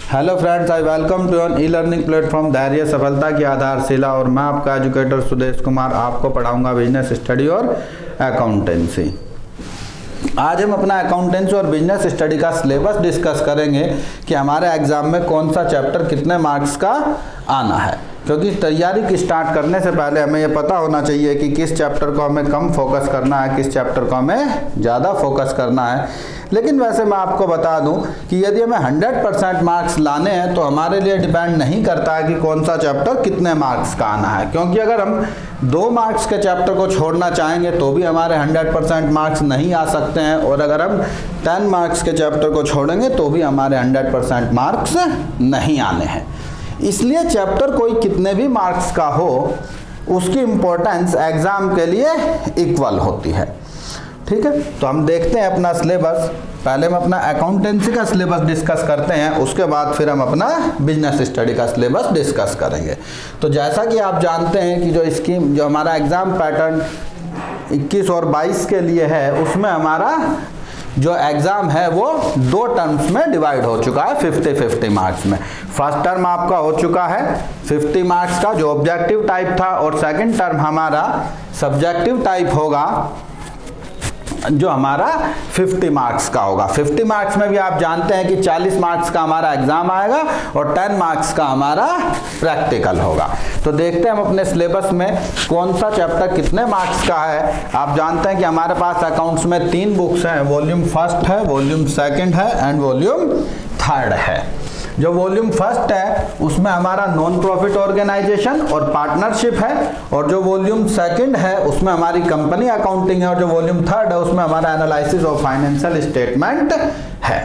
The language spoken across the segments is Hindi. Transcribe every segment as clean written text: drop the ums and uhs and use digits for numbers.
Hello friends, I welcome to on e learning platform धैर्य सफलता की आधारशिला। और मैं आपका एजुकेटर सुदेश कुमार आपको पढ़ाऊंगा बिजनेस स्टडी और अकाउंटेंसी। आज हम अपना अकाउंटेंसी और बिजनेस स्टडी का सिलेबस डिस्कस करेंगे कि हमारे एग्जाम में कौन सा चैप्टर कितने मार्क्स का आना है, क्योंकि तैयारी की स्टार्ट करने से पहले हमें ये पता होना चाहिए कि किस चैप्टर को हमें कम फोकस करना है, किस चैप्टर को हमें ज़्यादा फोकस करना है। लेकिन वैसे मैं आपको बता दूं कि यदि हमें 100% मार्क्स लाने हैं तो हमारे लिए डिपेंड नहीं करता है कि कौन सा चैप्टर कितने मार्क्स का आना है, क्योंकि अगर हम 2 मार्क्स के चैप्टर को छोड़ना चाहेंगे तो भी हमारे 100% मार्क्स नहीं आ सकते हैं, और अगर हम 10 मार्क्स के चैप्टर को छोड़ेंगे तो भी हमारे 100% मार्क्स नहीं आने हैं। इसलिए चैप्टर कोई कितने भी मार्क्स का हो, उसकी इम्पोर्टेंस एग्जाम के लिए इक्वल होती है। ठीक है, तो हम देखते हैं अपना सिलेबस। पहले हम अपना अकाउंटेंसी का सिलेबस डिस्कस करते हैं, उसके बाद फिर हम अपना बिजनेस स्टडी का सिलेबस डिस्कस करेंगे। तो जैसा कि आप जानते हैं कि जो हमारा एग्जाम पैटर्न 21 और 22 के लिए है, उसमें हमारा जो एग्ज़ाम है वो 2 टर्म्स में डिवाइड हो चुका है 50-50 मार्क्स में। फर्स्ट टर्म आपका हो चुका है 50 मार्क्स का जो ऑब्जेक्टिव टाइप था, और सेकंड टर्म हमारा सब्जेक्टिव टाइप होगा जो हमारा 50 मार्क्स का होगा। 50 मार्क्स में भी आप जानते हैं कि 40 मार्क्स का हमारा एग्जाम आएगा और 10 मार्क्स का हमारा प्रैक्टिकल होगा। तो देखते हैं हम अपने सिलेबस में कौन सा चैप्टर कितने मार्क्स का है। आप जानते हैं कि हमारे पास अकाउंट्स में 3 बुक्स हैं, वॉल्यूम फर्स्ट है, वॉल्यूम सेकंड है एंड वॉल्यूम थर्ड है। जो वॉल्यूम फर्स्ट है उसमें हमारा नॉन प्रॉफिट ऑर्गेनाइजेशन और पार्टनरशिप है, और जो वॉल्यूम सेकंड है उसमें हमारी कंपनी अकाउंटिंग है, और जो वॉल्यूम थर्ड है उसमें हमारा एनालिसिस ऑफ फाइनेंशियल स्टेटमेंट है।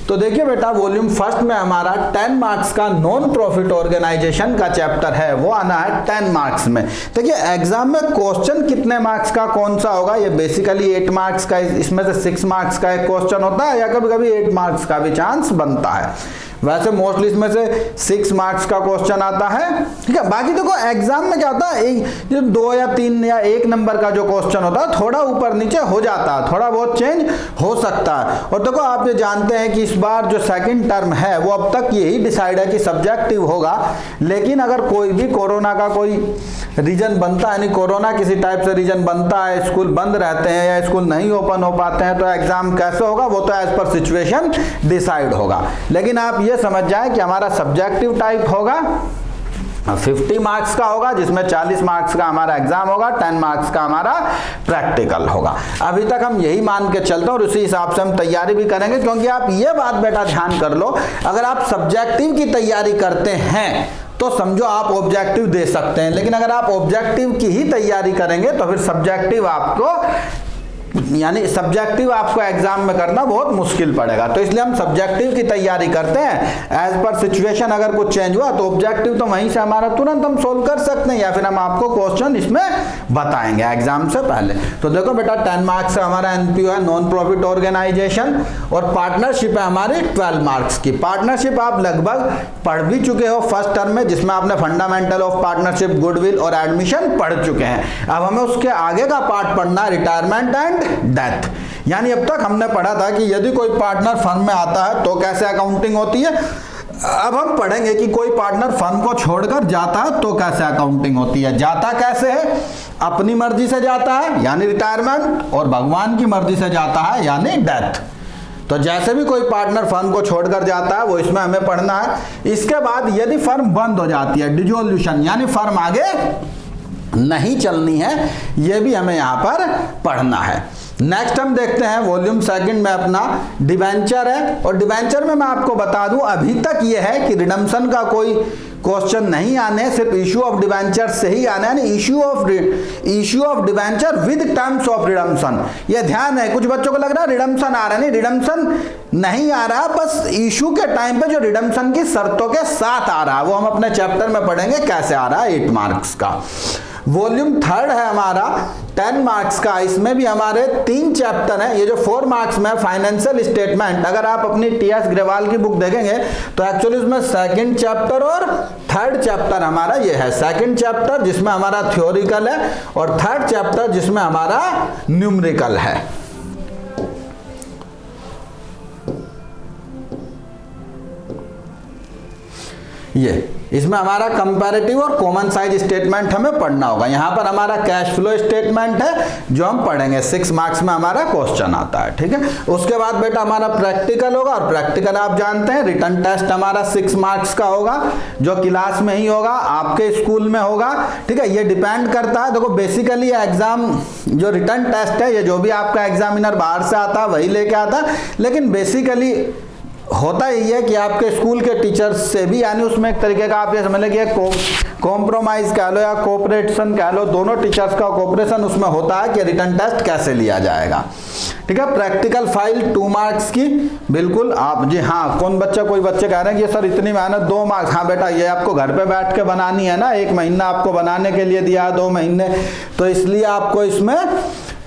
तो देखिए बेटा, वॉल्यूम फर्स्ट में हमारा 10 मार्क्स का नॉन प्रॉफिट ऑर्गेनाइजेशन का चैप्टर है, वो आना है 10 मार्क्स में। देखिए एग्जाम में क्वेश्चन कितने मार्क्स का कौन सा होगा, ये बेसिकली 8 मार्क्स का, इसमें से 6 मार्क्स का एक क्वेश्चन होता है, या कभी कभी 8 मार्क्स का भी चांस बनता है। वैसे मोस्टली इसमें से 6 मार्क्स का क्वेश्चन आता है। ठीक है, बाकी देखो एग्जाम में क्या होता है, जो 2 या 3 या 1 नंबर का जो क्वेश्चन होता है थोड़ा ऊपर नीचे हो जाता है, थोड़ा बहुत चेंज हो सकता है। और देखो आप ये जानते हैं कि इस बार जो सेकंड टर्म है वो अब तक यही डिसाइड है कि सब्जेक्टिव होगा, लेकिन अगर कोई भी कोरोना का कोई रीजन बनता है, यानी कोरोना किसी टाइप से रीजन बनता है, स्कूल बंद रहते हैं या स्कूल नहीं ओपन हो पाते हैं, तो एग्जाम कैसे होगा वो तो एज पर सिचुएशन डिसाइड होगा। लेकिन आप ये समझ जाए कि हमारा सब्जेक्टिव टाइप होगा 50 मार्क्स का होगा, जिसमें 40 मार्क्स का हमारा एग्जाम होगा, 10 मार्क्स का हमारा प्रैक्टिकल होगा। अभी तक हम यही मान के चलते हैं और उसी हिसाब से हम तैयारी भी करेंगे, क्योंकि आप ये बात बेटा ध्यान कर लो, अगर आप सब्जेक्टिव की तैयारी करते हैं तो समझो आप ऑब्जेक्टिव दे सकते हैं, लेकिन अगर आप ऑब्जेक्टिव की ही तैयारी करेंगे तो फिर सब्जेक्टिव आपको एग्जाम में करना बहुत मुश्किल पड़ेगा। तो इसलिए हम सब्जेक्टिव की तैयारी करते हैं, एज पर सिचुएशन अगर कुछ चेंज हुआ तो ऑब्जेक्टिव तो वहीं से हमारा तुरंत हम सोल्व कर सकते हैं, या फिर हम आपको क्वेश्चन इसमें बताएंगे एग्जाम से पहले। तो देखो बेटा 10 मार्क्स का हमारा एनपीओ है नॉन प्रॉफिट ऑर्गेनाइजेशन, और पार्टनरशिप है हमारी 12 मार्क्स की। पार्टनरशिप आप लगभग पढ़ भी चुके हो फर्स्ट टर्म में, जिसमें आपने फंडामेंटल ऑफ पार्टनरशिप, गुडविल और एडमिशन पढ़ चुके हैं। अब हमें उसके आगे का पार्ट पढ़ना है, रिटायरमेंट एंड डेथ। यानी अब तक हमने पढ़ा था कि यदि कोई पार्टनर फर्म में आता है तो कैसे अकाउंटिंग होती है। अब हम पढ़ेंगे कि कोई पार्टनर फर्म को छोड़कर जाता है तो कैसे अकाउंटिंग होती है। जाता कैसे है, अपनी मर्जी से जाता है यानी रिटायरमेंट, और भगवान की मर्जी से जाता है यानी डेथ। तो जैसे भी कोई पार्टनर फर्म को छोड़कर जाता है वो इसमें हमें पढ़ना है। इसके बाद यदि फर्म बंद हो जाती है, डिसॉल्यूशन, यानी फर्म आगे नहीं चलनी है, ये भी हमें यहां पर पढ़ना है। नेक्स्ट हम देखते हैं वॉल्यूम सेकंड में अपना डिबेंचर है, और डिबेंचर में मैं आपको बता दूं अभी तक ये है कि रिडम्पशन का कोई क्वेश्चन नहीं आने, सिर्फ इश्यू ऑफ डिबेंचर से ही आना है, issue of debenture with terms of redemption. ये ध्यान है, कुछ बच्चों को लग रहा है रिडम्पशन आ रहा है, नहीं रिडम्पशन नहीं आ रहा, बस इश्यू के टाइम पे जो रिडम्पशन की शर्तों के साथ आ रहा है वो हम अपने चैप्टर में पढ़ेंगे कैसे आ रहा है 8 मार्क्स का। वॉल्यूम थर्ड है हमारा 10 मार्क्स का, इसमें भी हमारे 3 चैप्टर हैं। ये जो 4 मार्क्स में फाइनेंशियल स्टेटमेंट, अगर आप अपनी टीएस ग्रेवाल की बुक देखेंगे तो एक्चुअली उसमें सेकंड चैप्टर और थर्ड चैप्टर हमारा ये है। सेकंड चैप्टर जिसमें हमारा थ्योरिकल है, और थर्ड चैप्टर जिसमें हमारा न्यूमेरिकल है। ये इसमें हमारा कंपैरेटिव और कॉमन साइज स्टेटमेंट हमें पढ़ना होगा। यहाँ पर हमारा कैश फ्लो स्टेटमेंट है जो हम पढ़ेंगे, 6 मार्क्स में हमारा क्वेश्चन आता है, ठीक है। उसके बाद बेटा हमारा प्रैक्टिकल होगा, और प्रैक्टिकल आप जानते हैं रिटन टेस्ट हमारा 6 मार्क्स का होगा जो क्लास में ही होगा, आपके स्कूल में होगा, ठीक है। ये डिपेंड करता है, देखो बेसिकली एग्जाम जो रिटन टेस्ट है ये जो भी आपका एग्जामिनर बाहर से आता है वही लेके आता है, लेकिन बेसिकली होता यही है कि आपके स्कूल के टीचर्स से भी, यानी उसमें एक तरीके का आप ये समझ लें कि कॉम्प्रोमाइज कह लो या कोऑपरेशन कह लो, दोनों टीचर्स का कोऑपरेशन उसमें होता है कि रिटन टेस्ट कैसे लिया जाएगा, ठीक है। प्रैक्टिकल फाइल 2 मार्क्स की, बिल्कुल आप जी हाँ, कोई बच्चे कह रहे हैं कि सर इतनी मेहनत 2 मार्क्स, हाँ बेटा ये आपको घर पे बैठ के बनानी है ना, 1 महीना आपको बनाने के लिए दिया, 2 महीने, तो इसलिए आपको इसमें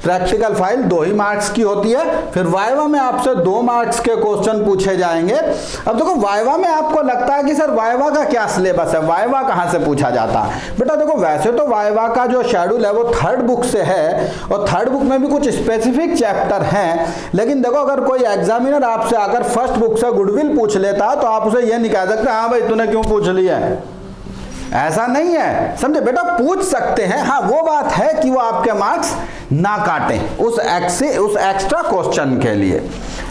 प्रैक्टिकल फाइल 2 ही मार्क्स की होती है। फिर वाइवा में आपसे 2 मार्क्स के क्वेश्चन पूछे जाएंगे। अब देखो वाइवा में आपको लगता है कि सर वाइवा का क्या सिलेबस है, वाइवा कहाँ से पूछा जाता है, बेटा देखो वैसे तो वाइवा का जो शेड्यूल है वो 3rd बुक से है, और 3rd बुक में भी कुछ स्पेसिफिक चैप्टर हैं, लेकिन देखो अगर कोई एग्जामिनर आपसे आकर 1st बुक से गुडविल पूछ लेता तो आप उसे ये नहीं कह सकते हाँ भाई तूने क्यों पूछ लिया है, ऐसा नहीं है, समझे बेटा, पूछ सकते हैं। हाँ वो बात है कि वो आपके मार्क्स ना काटें उस एक्स्ट्रा क्वेश्चन के लिए,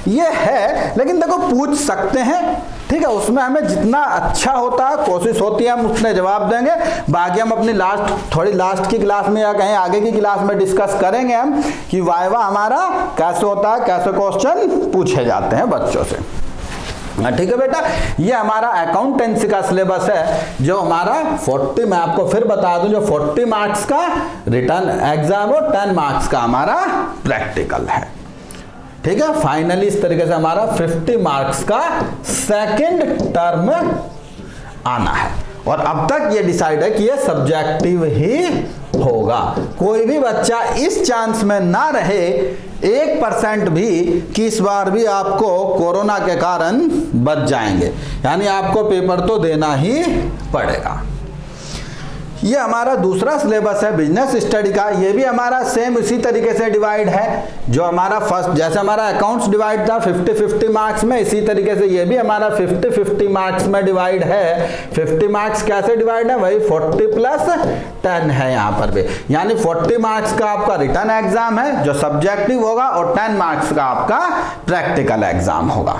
ये है, लेकिन देखो पूछ सकते हैं, ठीक है। उसमें हमें जितना अच्छा होता है कोशिश होती है हम उसने जवाब देंगे, बाकी हम अपनी थोड़ी लास्ट की क्लास में या कहीं आगे की क्लास में डिस्कस करेंगे हम कि वाइवा हमारा कैसे होता है, कैसे क्वेश्चन पूछे जाते हैं बच्चों से, ठीक है बेटा। ये हमारा अकाउंटेंसी का सिलेबस है जो हमारा 40, मैं आपको फिर बता दूं, जो 40 मार्क्स का रिटन एग्जाम और 10 मार्क्स का हमारा प्रैक्टिकल है, ठीक है। फाइनली इस तरीके से हमारा 50 मार्क्स का सेकंड टर्म आना है, और अब तक ये डिसाइड है कि ये सब्जेक्टिव ही होगा। कोई भी बच्चा इस चांस में ना रहे 1% भी कि इस बार भी आपको कोरोना के कारण बच जाएंगे, यानी आपको पेपर तो देना ही पड़ेगा। ये हमारा दूसरा सिलेबस है बिजनेस स्टडी का, ये भी हमारा सेम इसी तरीके से डिवाइड है जो हमारा फर्स्ट, जैसे हमारा अकाउंट्स डिवाइड था 50-50 मार्क्स में, इसी तरीके से ये भी हमारा 50-50 मार्क्स में डिवाइड है। 50 मार्क्स कैसे डिवाइड है, वही 40 + 10 है यहाँ पर भी, यानी 40 मार्क्स का आपका रिटन एग्जाम है जो सब्जेक्टिव होगा, और 10 मार्क्स का आपका प्रैक्टिकल एग्जाम होगा।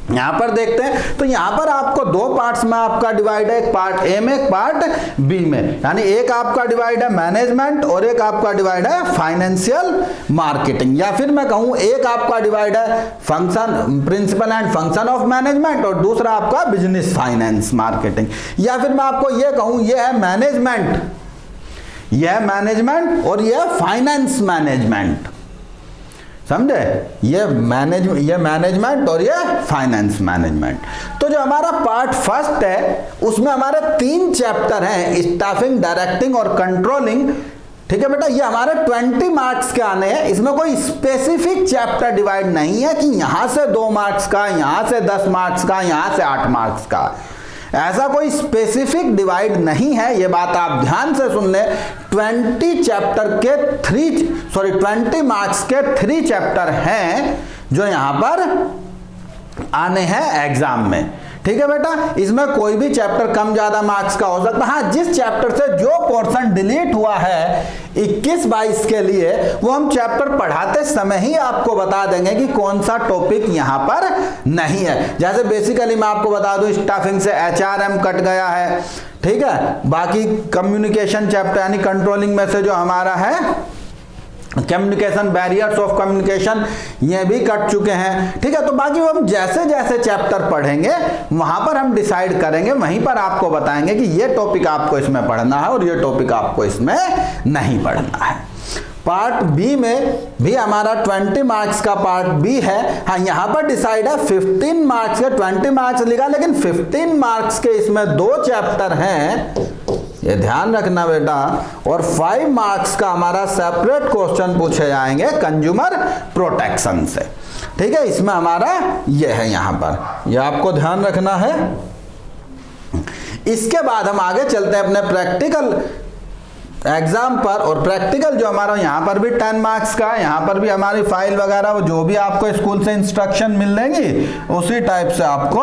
यहां पर देखते हैं तो यहां पर आपको 2 पार्ट्स में आपका डिवाइड है, एक पार्ट ए में एक पार्ट बी में, यानी एक आपका डिवाइड है मैनेजमेंट और एक आपका डिवाइड है फाइनेंशियल मार्केटिंग, या फिर मैं कहूं एक आपका डिवाइड है function principle and function of management और दूसरा आपका बिजनेस फाइनेंस मार्केटिंग, या फिर मैं आपको यह कहूं यह है मैनेजमेंट, यह मैनेजमेंट और यह फाइनेंस मैनेजमेंट, समझे, ये मैनेजमेंट और ये फाइनेंस मैनेजमेंट। तो जो हमारा पार्ट फर्स्ट है उसमें हमारे 3 चैप्टर हैं, स्टाफिंग, डायरेक्टिंग और कंट्रोलिंग, ठीक है बेटा। ये हमारे 20 मार्क्स के आने हैं, इसमें कोई स्पेसिफिक चैप्टर डिवाइड नहीं है कि यहां से 2 मार्क्स का, यहां से 10 मार्क्स का, यहां से 8 मार्क्स का, ऐसा कोई स्पेसिफिक डिवाइड नहीं है, ये बात आप ध्यान से सुन लें। 20 मार्क्स के 3 चैप्टर हैं जो यहां पर आने हैं एग्जाम में, ठीक है बेटा। इसमें कोई भी चैप्टर कम ज्यादा मार्क्स का हो सकता है। हाँ, जिस चैप्टर से जो पोर्शन डिलीट हुआ है 21-22 के लिए, वो हम चैप्टर पढ़ाते समय ही आपको बता देंगे कि कौन सा टॉपिक यहां पर नहीं है। जैसे बेसिकली मैं आपको बता दूं, स्टाफिंग से HRM कट गया है, ठीक है। बाकी कम्युनिकेशन चैप्टर यानी कंट्रोलिंग में से जो हमारा है कम्युनिकेशन, बैरियर्स ऑफ कम्युनिकेशन, ये भी कट चुके हैं, ठीक है। तो बाकी हम जैसे जैसे चैप्टर पढ़ेंगे वहां पर हम डिसाइड करेंगे, वहीं पर आपको बताएंगे कि ये टॉपिक आपको इसमें पढ़ना है और ये टॉपिक आपको इसमें नहीं पढ़ना है। पार्ट बी में भी हमारा 20 मार्क्स का पार्ट बी है। हाँ, यहां पर डिसाइड है 15 मार्क्स के, 20 मार्क्स लिखा लेकिन 15 मार्क्स के इसमें 2 चैप्टर हैं, ये ध्यान रखना बेटा, और 5 मार्क्स का हमारा सेपरेट क्वेश्चन पूछे जाएंगे कंज्यूमर प्रोटेक्शन से, ठीक है। इसमें हमारा ये है, यहां पर ये आपको ध्यान रखना है। इसके बाद हम आगे चलते हैं अपने प्रैक्टिकल एग्जाम पर, और प्रैक्टिकल जो हमारा यहां पर भी 10 मार्क्स का है, यहां पर भी हमारी फाइल वगैरह वो जो भी आपको स्कूल से इंस्ट्रक्शन मिलेंगी उसी टाइप से आपको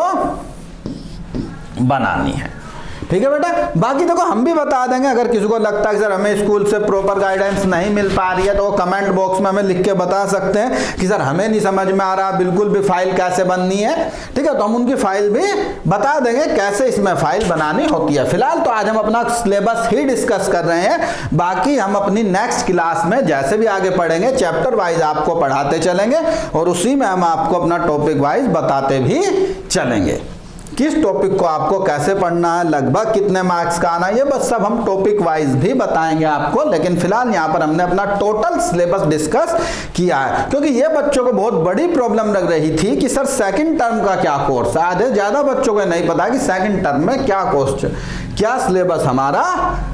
बनानी है। ठीक है बेटा, बाकी देखो हम भी बता देंगे, अगर किसी को लगता है कि सर हमें स्कूल से प्रॉपर गाइडेंस नहीं मिल पा रही है तो वो कमेंट बॉक्स में हमें लिख के बता सकते हैं कि सर हमें नहीं समझ में आ रहा बिल्कुल भी फाइल कैसे बननी है। ठीक है, तो हम उनकी फाइल भी बता देंगे कैसे इसमें फाइल बनानी होती है। फिलहाल तो आज हम अपना सिलेबस ही डिस्कस कर रहे हैं, बाकी हम अपनी नेक्स्ट क्लास में जैसे भी आगे पढ़ेंगे चैप्टर वाइज आपको पढ़ाते चलेंगे और उसी में हम आपको अपना टॉपिक वाइज बताते भी चलेंगे। किस टॉपिक को आपको कैसे पढ़ना है, लगभग कितने मार्क्स का आना है, ये बस सब हम टॉपिक वाइज भी बताएंगे आपको। लेकिन फिलहाल यहाँ पर हमने अपना टोटल सिलेबस डिस्कस किया है, क्योंकि ये बच्चों को बहुत बड़ी प्रॉब्लम लग रही थी कि सर सेकंड टर्म का क्या कोर्स है। आधे ज्यादा बच्चों को नहीं पता कि सेकंड टर्म में क्या कोर्स, क्या सिलेबस हमारा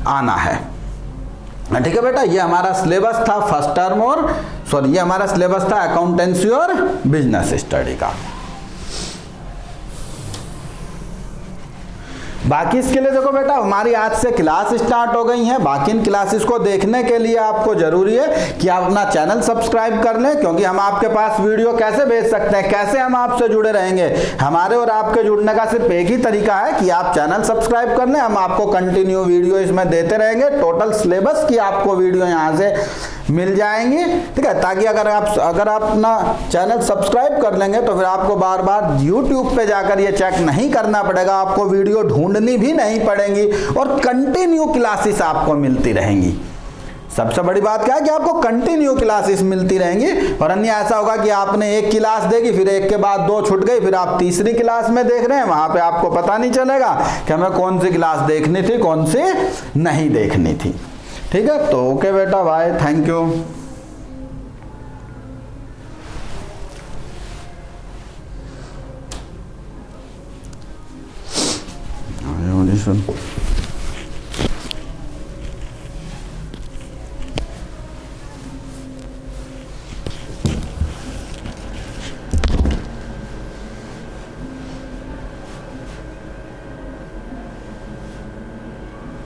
आना है। ठीक है बेटा, ये हमारा सिलेबस था फर्स्ट टर्म और सॉरी ये हमारा सिलेबस था अकाउंटेंसी और बिजनेस स्टडी का। बाकी इसके लिए देखो बेटा हमारी आज से क्लास स्टार्ट हो गई हैं। बाकी इन क्लासेस को देखने के लिए आपको जरूरी है कि आप अपना चैनल सब्सक्राइब कर लें, क्योंकि हम आपके पास वीडियो कैसे भेज सकते हैं, कैसे हम आपसे जुड़े रहेंगे। हमारे और आपके जुड़ने का सिर्फ एक ही तरीका है कि आप चैनल सब्सक्राइब कर लें। हम आपको कंटिन्यू वीडियो इसमें देते रहेंगे, टोटल सिलेबस की आपको वीडियो यहाँ से मिल जाएंगी। ठीक है, ताकि अगर आप अपना चैनल सब्सक्राइब कर लेंगे तो फिर आपको बार बार YouTube पे जाकर ये चेक नहीं करना पड़ेगा, आपको वीडियो ढूंढनी भी नहीं पड़ेगी और कंटिन्यू क्लासेस आपको मिलती रहेंगी। सबसे बड़ी बात क्या है कि आपको कंटिन्यू क्लासेस मिलती रहेंगी, और अन्य ऐसा होगा कि आपने एक क्लास देखी, फिर एक के बाद दो छूट गई, फिर आप तीसरी क्लास में देख रहे हैं, वहां पे आपको पता नहीं चलेगा कि हमें कौन सी क्लास देखनी थी कौन सी नहीं देखनी थी। ठीक है, तो ओके बेटा, बाय, थैंक यू।